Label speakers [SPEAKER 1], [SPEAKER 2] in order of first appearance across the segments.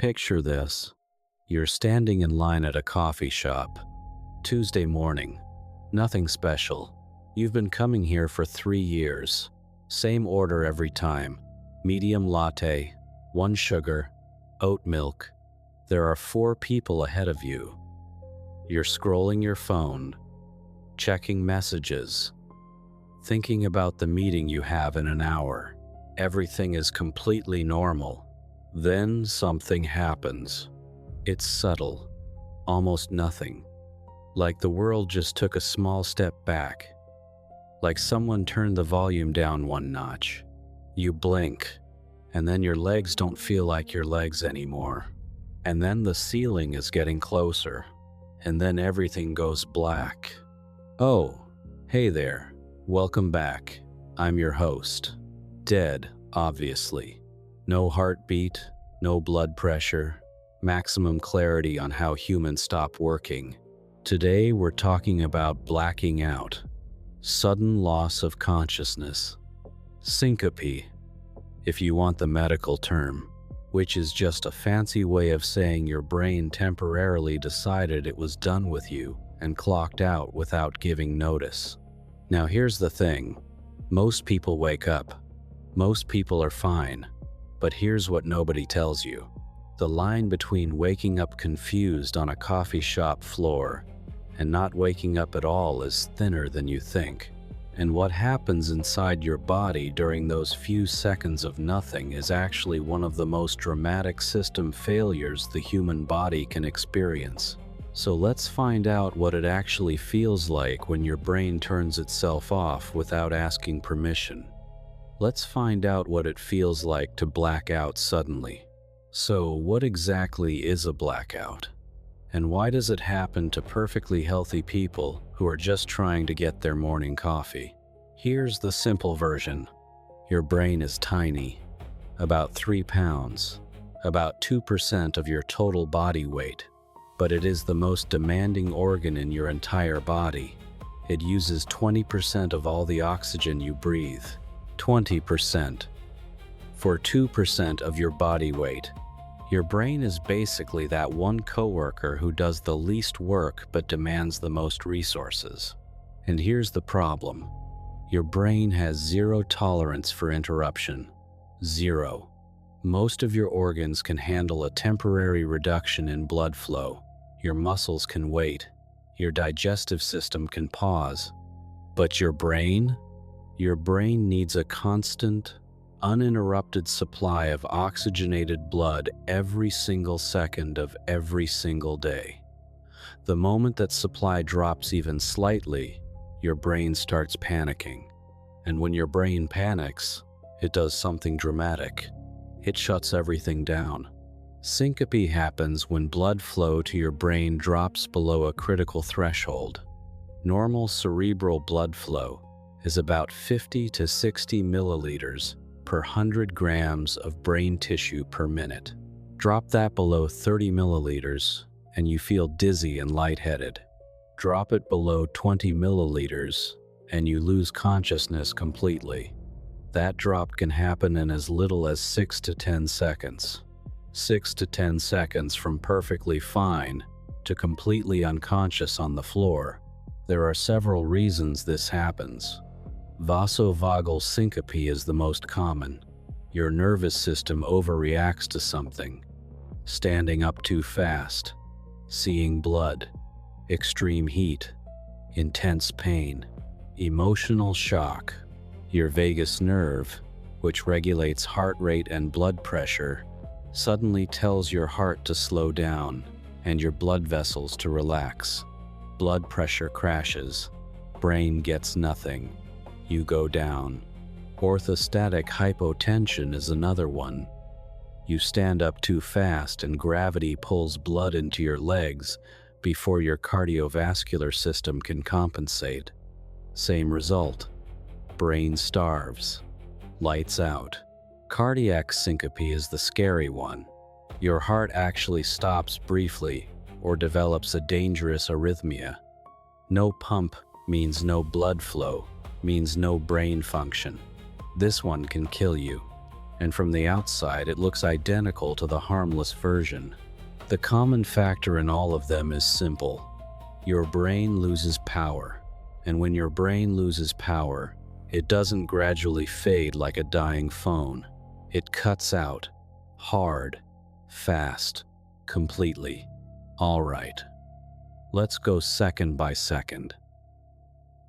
[SPEAKER 1] Picture this. You're standing in line at a coffee shop. Tuesday morning. Nothing special. You've been coming here for 3 years. Same order every time. Medium latte, 1 sugar, oat milk. There are 4 people ahead of you. You're scrolling your phone, checking messages, thinking about the meeting you have in an hour. Everything is completely normal. Then something happens. It's subtle, almost nothing. Like the world just took a small step back. Like someone turned the volume down 1 notch. You blink, and then your legs don't feel like your legs anymore. And then the ceiling is getting closer. And then everything goes black. Oh, hey there. Welcome back. I'm your host. Dead, obviously. No heartbeat, no blood pressure, maximum clarity on how humans stop working. Today we're talking about blacking out, sudden loss of consciousness, syncope, if you want the medical term, which is just a fancy way of saying your brain temporarily decided it was done with you and clocked out without giving notice. Now here's the thing, most people wake up, most people are fine. But here's what nobody tells you. The line between waking up confused on a coffee shop floor and not waking up at all is thinner than you think. And what happens inside your body during those few seconds of nothing is actually one of the most dramatic system failures the human body can experience. So let's find out what it actually feels like when your brain turns itself off without asking permission. Let's find out what it feels like to black out suddenly. So, what exactly is a blackout? And why does it happen to perfectly healthy people who are just trying to get their morning coffee? Here's the simple version. Your brain is tiny, about 3 pounds, about 2% of your total body weight, but it is the most demanding organ in your entire body. It uses 20% of all the oxygen you breathe. 20%. For 2% of your body weight. Your brain is basically that one coworker who does the least work but demands the most resources. And here's the problem. Your brain has 0 tolerance for interruption. 0. Most of your organs can handle a temporary reduction in blood flow. Your muscles can wait. Your digestive system can pause. But your brain? Your brain needs a constant, uninterrupted supply of oxygenated blood every single second of every single day. The moment that supply drops even slightly, your brain starts panicking. And when your brain panics, it does something dramatic. It shuts everything down. Syncope happens when blood flow to your brain drops below a critical threshold. Normal cerebral blood flow is about 50 to 60 milliliters per 100 grams of brain tissue per minute. Drop that below 30 milliliters and you feel dizzy and lightheaded. Drop it below 20 milliliters and you lose consciousness completely. That drop can happen in as little as 6 to 10 seconds. 6 to 10 seconds from perfectly fine to completely unconscious on the floor. There are several reasons this happens. Vasovagal syncope is the most common. Your nervous system overreacts to something. Standing up too fast, seeing blood, extreme heat, intense pain, emotional shock. Your vagus nerve, which regulates heart rate and blood pressure, suddenly tells your heart to slow down and your blood vessels to relax. Blood pressure crashes. Brain gets nothing. You go down. Orthostatic hypotension is another one. You stand up too fast and gravity pulls blood into your legs before your cardiovascular system can compensate. Same result. Brain starves. Lights out. Cardiac syncope is the scary one. Your heart actually stops briefly or develops a dangerous arrhythmia. No pump means no blood flow, means no brain function. This one can kill you. and from the outside it looks identical to the harmless version. The common factor in all of them is simple. Your brain loses power, and when your brain loses power, it doesn't gradually fade like a dying phone. It cuts out, hard, fast, completely. All right, let's go second by second,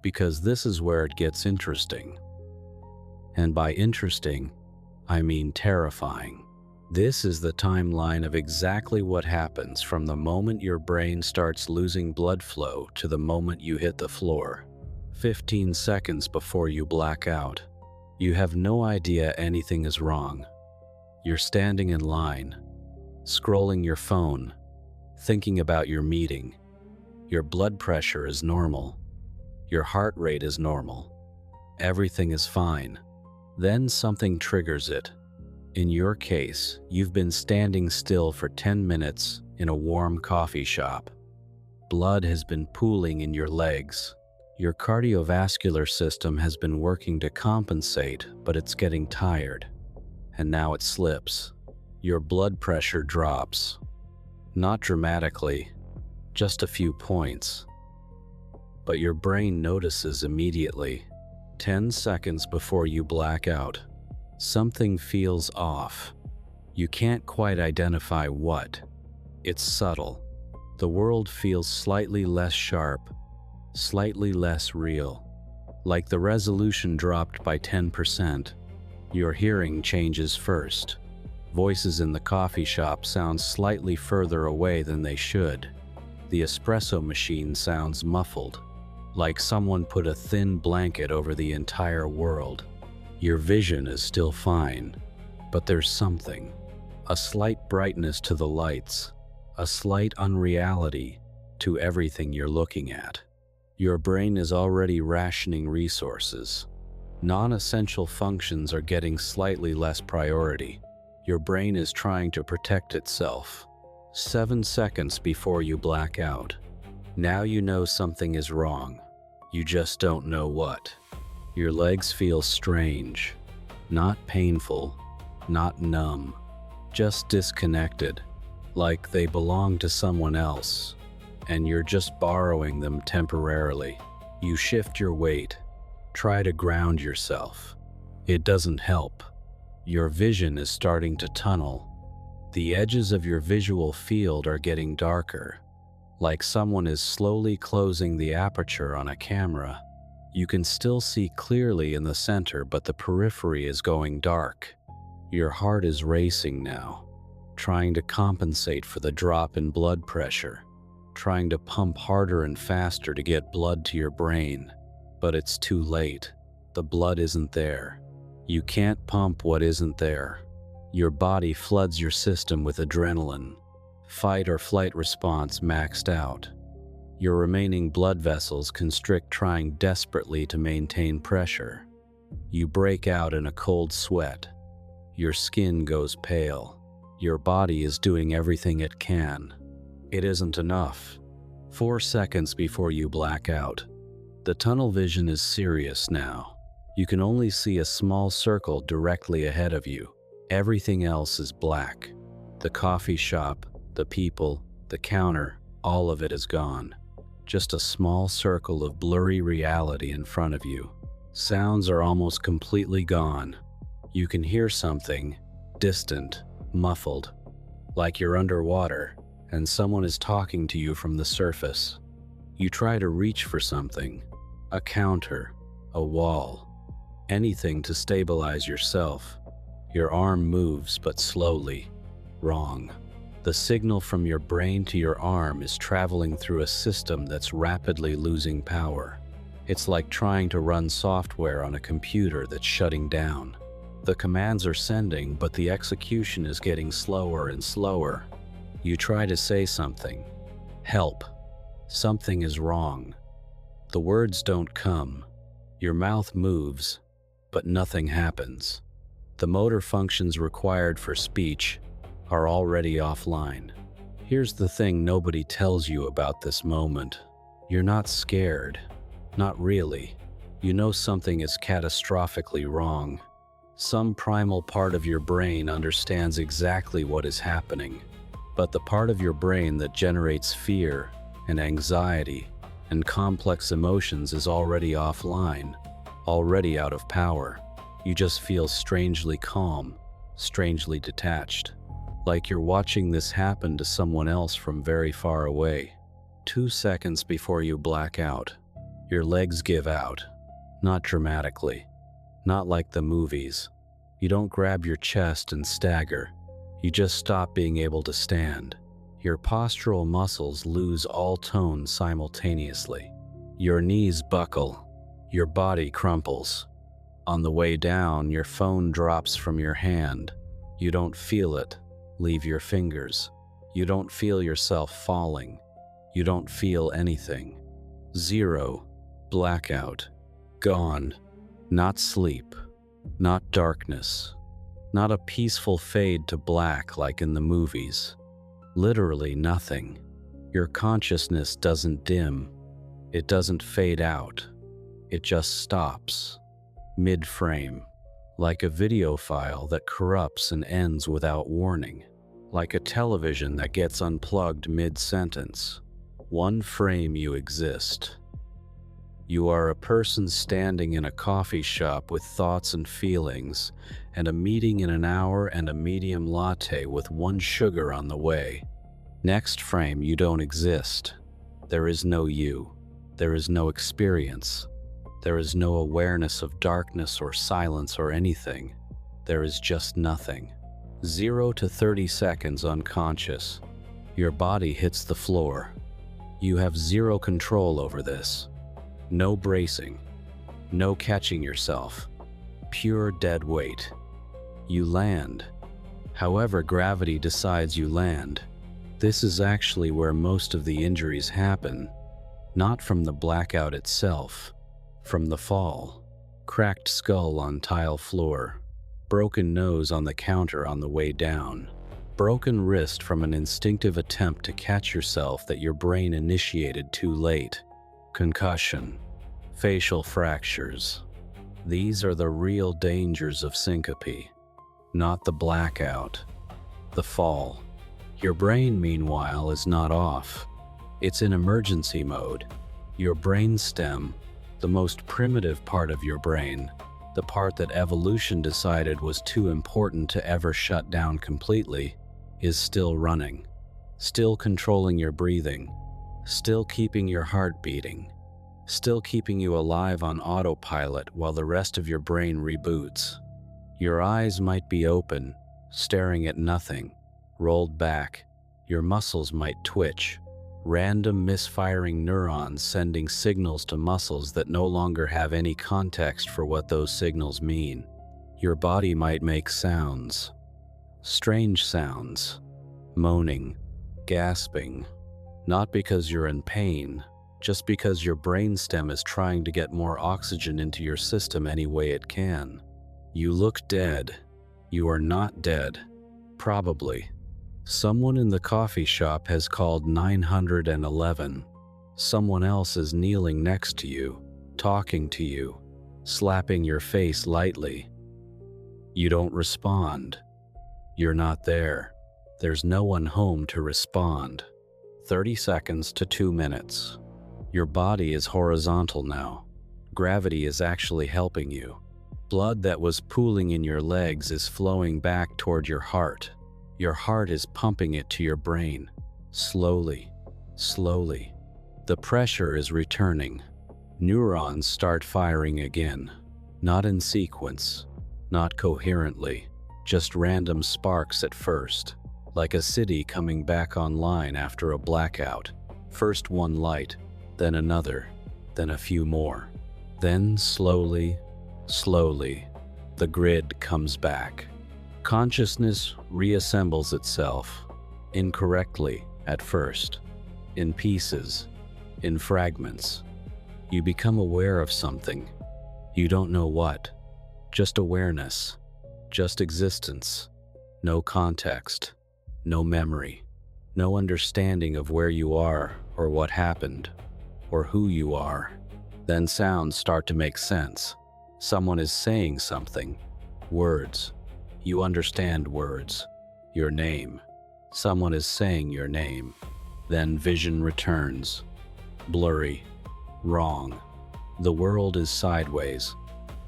[SPEAKER 1] because this is where it gets interesting. And by interesting, I mean terrifying. This is the timeline of exactly what happens from the moment your brain starts losing blood flow to the moment you hit the floor. 15 seconds before you black out. You have no idea anything is wrong. You're standing in line, scrolling your phone, thinking about your meeting. Your blood pressure is normal. Your heart rate is normal. Everything is fine. Then something triggers it. In your case, you've been standing still for 10 minutes in a warm coffee shop. Blood has been pooling in your legs. Your cardiovascular system has been working to compensate, but it's getting tired. And now it slips. Your blood pressure drops. Not dramatically, just a few points. But your brain notices immediately. 10 seconds before you black out, something feels off. You can't quite identify what. It's subtle. The world feels slightly less sharp, slightly less real. Like the resolution dropped by 10%. Your hearing changes first. Voices in the coffee shop sound slightly further away than they should. The espresso machine sounds muffled, like someone put a thin blanket over the entire world. Your vision is still fine, but there's something. A slight brightness to the lights, a slight unreality to everything you're looking at. Your brain is already rationing resources. Non-essential functions are getting slightly less priority. Your brain is trying to protect itself. 7 seconds before you black out. Now you know something is wrong. You just don't know what. Your legs feel strange. Not painful, not numb. Just disconnected. Like they belong to someone else, and you're just borrowing them temporarily. You shift your weight. Try to ground yourself. It doesn't help. Your vision is starting to tunnel. The edges of your visual field are getting darker, like someone is slowly closing the aperture on a camera. You can still see clearly in the center, but the periphery is going dark. Your heart is racing now, trying to compensate for the drop in blood pressure, trying to pump harder and faster to get blood to your brain. But it's too late. The blood isn't there. You can't pump what isn't there. Your body floods your system with adrenaline. Fight or flight response maxed out. Your remaining blood vessels constrict, trying desperately to maintain pressure. You break out in a cold sweat. Your skin goes pale. Your body is doing everything it can. It isn't enough. 4 seconds before you black out. The tunnel vision is serious now. You can only see a small circle directly ahead of you. Everything else is black. The coffee shop, the people, the counter, all of it is gone. Just a small circle of blurry reality in front of you. Sounds are almost completely gone. You can hear something, distant, muffled, like you're underwater, and someone is talking to you from the surface. You try to reach for something, a counter, a wall, anything to stabilize yourself. Your arm moves, but slowly. Wrong. The signal from your brain to your arm is traveling through a system that's rapidly losing power. It's like trying to run software on a computer that's shutting down. The commands are sending, but the execution is getting slower and slower. You try to say something. Help. Something is wrong. The words don't come. Your mouth moves, but nothing happens. The motor functions required for speech are already offline. Here's the thing nobody tells you about this moment. You're not scared. Not really. You know something is catastrophically wrong. Some primal part of your brain understands exactly what is happening, but the part of your brain that generates fear and anxiety and complex emotions is already offline, already out of power. You just feel strangely calm, strangely detached, like you're watching this happen to someone else from very far away. 2 seconds before you black out, your legs give out, not dramatically, not like the movies. You don't grab your chest and stagger. You just stop being able to stand. Your postural muscles lose all tone simultaneously. Your knees buckle. Your body crumples. On the way down, your phone drops from your hand. You don't feel it leave your fingers. You don't feel yourself falling. You don't feel anything. 0. Blackout. Gone. Not sleep. Not darkness. Not a peaceful fade to black like in the movies. Literally nothing. Your consciousness doesn't dim. It doesn't fade out. It just stops. Mid-frame. Like a video file that corrupts and ends without warning. Like a television that gets unplugged mid-sentence. One frame you exist. You are a person standing in a coffee shop with thoughts and feelings, and a meeting in an hour and a medium latte with 1 sugar on the way. Next frame, you don't exist. There is no you. There is no experience. There is no awareness of darkness or silence or anything. There is just nothing. 0 to 30 seconds unconscious. Your body hits the floor. You have 0 control over this. No bracing. No catching yourself. Pure dead weight. You land. However gravity decides you land. This is actually where most of the injuries happen. Not from the blackout itself. From the fall. Cracked skull on tile floor. Broken nose on the counter on the way down. Broken wrist from an instinctive attempt to catch yourself that your brain initiated too late. Concussion. Facial fractures. These are the real dangers of syncope. Not the blackout. The fall. Your brain, meanwhile, is not off. It's in emergency mode. Your brainstem, the most primitive part of your brain, the part that evolution decided was too important to ever shut down completely, is still running, still controlling your breathing, still keeping your heart beating, still keeping you alive on autopilot while the rest of your brain reboots. Your eyes might be open, staring at nothing, rolled back. Your muscles might twitch, random misfiring neurons sending signals to muscles that no longer have any context for what those signals mean. Your body might make sounds. Strange sounds. Moaning. Gasping. Not because you're in pain, just because your brainstem is trying to get more oxygen into your system any way it can. You look dead. You are not dead. Probably. Someone in the coffee shop has called 911. Someone else is kneeling next to you, talking to you, slapping your face lightly. You don't respond. You're not there. There's no one home to respond. 30 seconds to 2 minutes. Your body is horizontal now. Gravity is actually helping you. Blood that was pooling in your legs is flowing back toward your heart. Your heart is pumping it to your brain. Slowly, slowly. The pressure is returning. Neurons start firing again. Not in sequence, not coherently, just random sparks at first, like a city coming back online after a blackout. First one light, then another, then a few more. Then slowly, slowly, the grid comes back. Consciousness reassembles itself, incorrectly at first, in pieces, in fragments. You become aware of something. You don't know what. Just awareness, just existence. No context, no memory, no understanding of where you are or what happened, or who you are. Then sounds start to make sense. Someone is saying something. Words. You understand words. Your name. Someone is saying your name. Then vision returns. Blurry. Wrong. The world is sideways.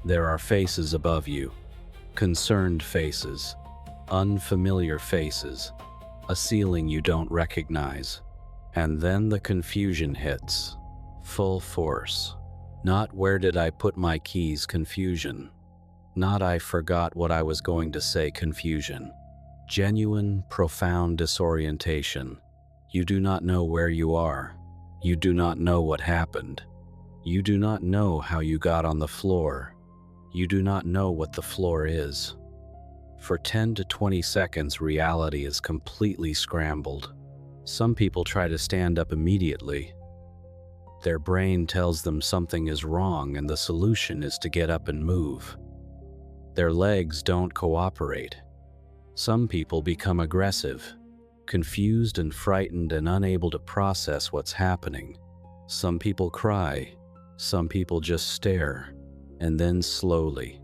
[SPEAKER 1] There are faces above you. Concerned faces. Unfamiliar faces. A ceiling you don't recognize. And then the confusion hits. Full force. Not where did I put my keys confusion. Not I forgot what I was going to say confusion. Genuine, profound disorientation. You do not know where you are. You do not know what happened. You do not know how you got on the floor. You do not know what the floor is. For 10 to 20 seconds, reality is completely scrambled. Some people try to stand up immediately. Their brain tells them something is wrong and the solution is to get up and move. Their legs don't cooperate. Some people become aggressive, confused and frightened and unable to process what's happening. Some people cry. Some people just stare. And then slowly,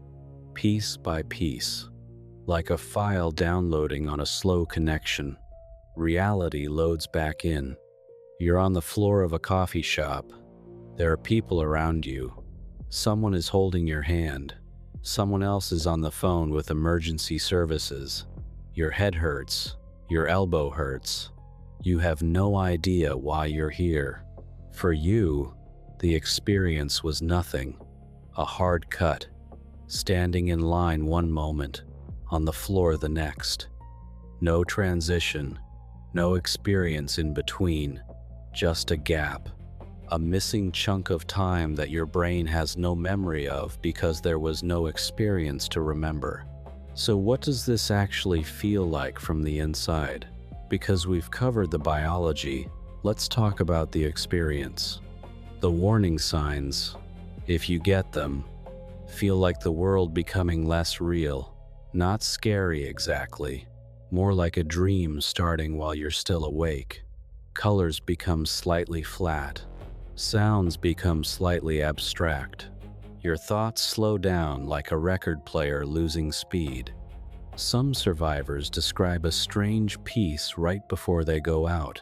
[SPEAKER 1] piece by piece, like a file downloading on a slow connection, reality loads back in. You're on the floor of a coffee shop. There are people around you. Someone is holding your hand. Someone else is on the phone with emergency services. Your head hurts. Your elbow hurts. You have no idea why you're here. For you, the experience was nothing. A hard cut. Standing in line one moment, on the floor the next. No transition. No experience in between. Just a gap. A missing chunk of time that your brain has no memory of because there was no experience to remember. So what does this actually feel like from the inside? Because we've covered the biology, let's talk about the experience. The warning signs, if you get them, feel like the world becoming less real. Not scary exactly, more like a dream starting while you're still awake. Colors become slightly flat. Sounds become slightly abstract. Your thoughts slow down like a record player losing speed. Some survivors describe a strange peace right before they go out.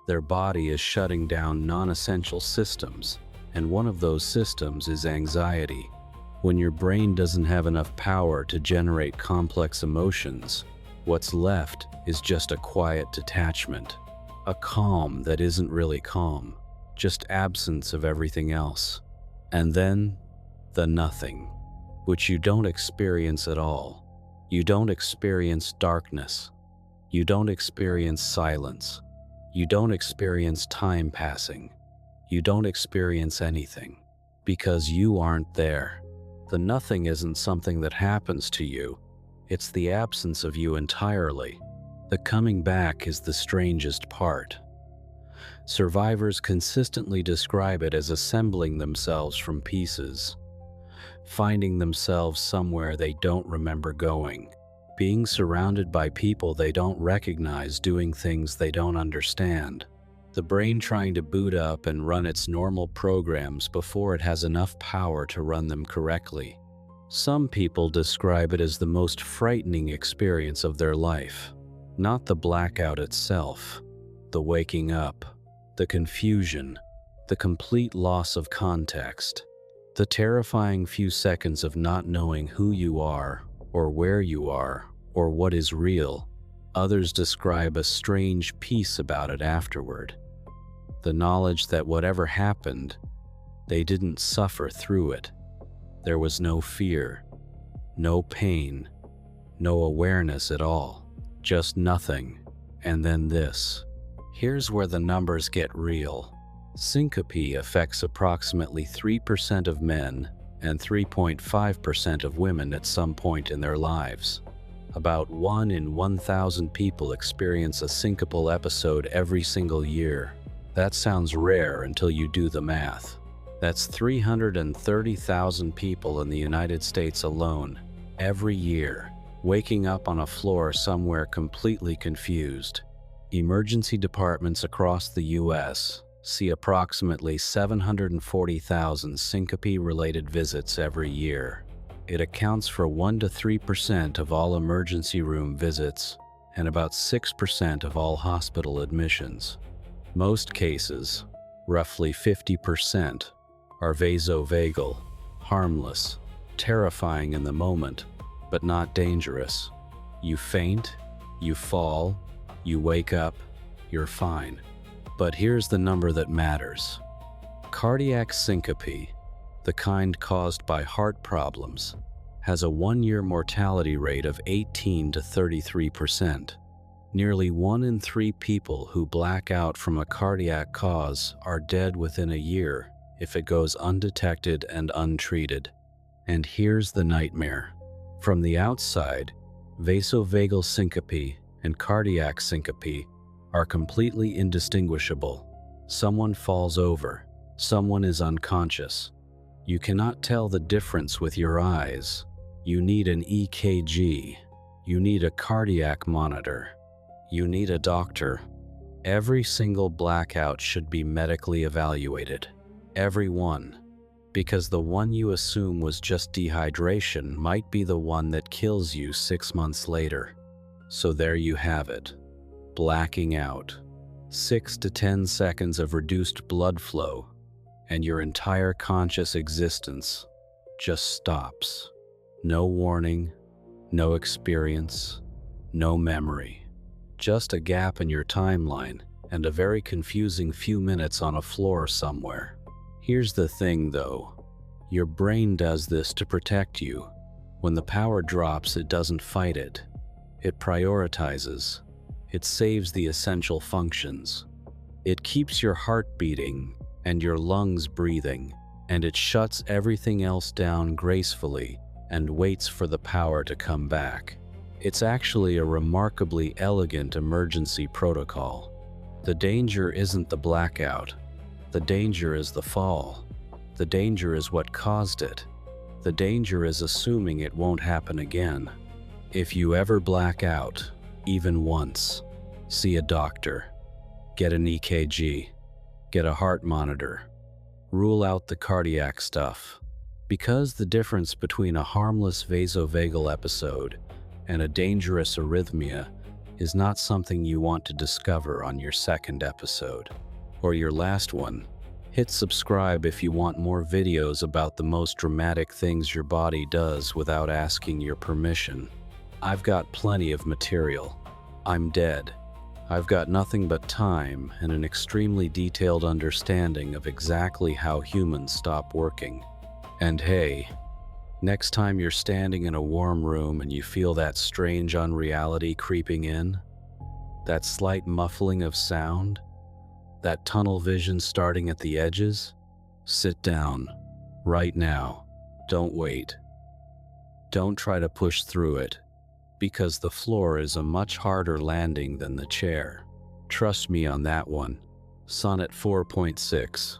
[SPEAKER 1] Their body is shutting down non-essential systems, and one of those systems is anxiety. When your brain doesn't have enough power to generate complex emotions, what's left is just a quiet detachment. A calm that isn't really calm, just absence of everything else. And then, the nothing, which you don't experience at all. You don't experience darkness. You don't experience silence. You don't experience time passing. You don't experience anything, because you aren't there. The nothing isn't something that happens to you. It's the absence of you entirely. The coming back is the strangest part. Survivors consistently describe it as assembling themselves from pieces, finding themselves somewhere they don't remember going, being surrounded by people they don't recognize doing things they don't understand. The brain trying to boot up and run its normal programs before it has enough power to run them correctly. Some people describe it as the most frightening experience of their life. Not the blackout itself, the waking up, the confusion, the complete loss of context, the terrifying few seconds of not knowing who you are, or where you are, or what is real. Others describe a strange peace about it afterward. The knowledge that whatever happened, they didn't suffer through it. There was no fear, no pain, no awareness at all, just nothing, and then this. Here's where the numbers get real. Syncope affects approximately 3% of men and 3.5% of women at some point in their lives. About 1 in 1,000 people experience a syncopal episode every single year. That sounds rare until you do the math. That's 330,000 people in the United States alone, every year, waking up on a floor somewhere completely confused. Emergency departments across the U.S. see approximately 740,000 syncope-related visits every year. It accounts for 1 to 3% of all emergency room visits and about 6% of all hospital admissions. Most cases, roughly 50%, are vasovagal, harmless, terrifying in the moment, but not dangerous. You faint, you fall, you wake up, you're fine. But here's the number that matters. Cardiac syncope, the kind caused by heart problems, has a 1-year mortality rate of 18 to 33%. Nearly 1 in 3 people who black out from a cardiac cause are dead within a year if it goes undetected and untreated. And here's the nightmare. From the outside, vasovagal syncope and cardiac syncope are completely indistinguishable. Someone falls over, someone is unconscious. You cannot tell the difference with your eyes. You need an EKG. You need a cardiac monitor. You need a doctor. Every single blackout should be medically evaluated. Every one. Because the one you assume was just dehydration might be the one that kills you 6 months later. So there you have it. Blacking out. 6 to 10 seconds of reduced blood flow, and your entire conscious existence just stops. No warning, no experience, no memory. Just a gap in your timeline and a very confusing few minutes on a floor somewhere. Here's the thing though, your brain does this to protect you. When the power drops, it doesn't fight it. It prioritizes. It saves the essential functions. It keeps your heart beating and your lungs breathing, and it shuts everything else down gracefully and waits for the power to come back. It's actually a remarkably elegant emergency protocol. The danger isn't the blackout. The danger is the fall. The danger is what caused it. The danger is assuming it won't happen again. If you ever black out, even once, see a doctor. Get an EKG. Get a heart monitor. Rule out the cardiac stuff. Because the difference between a harmless vasovagal episode and a dangerous arrhythmia is not something you want to discover on your second episode. Or your last one. Hit subscribe if you want more videos about the most dramatic things your body does without asking your permission. I've got plenty of material. I'm dead. I've got nothing but time and an extremely detailed understanding of exactly how humans stop working. And hey, next time you're standing in a warm room and you feel that strange unreality creeping in, that slight muffling of sound, that tunnel vision starting at the edges, sit down, right now. Don't wait. Don't try to push through it, because the floor is a much harder landing than the chair. Trust me on that one. Sonnet 4.6.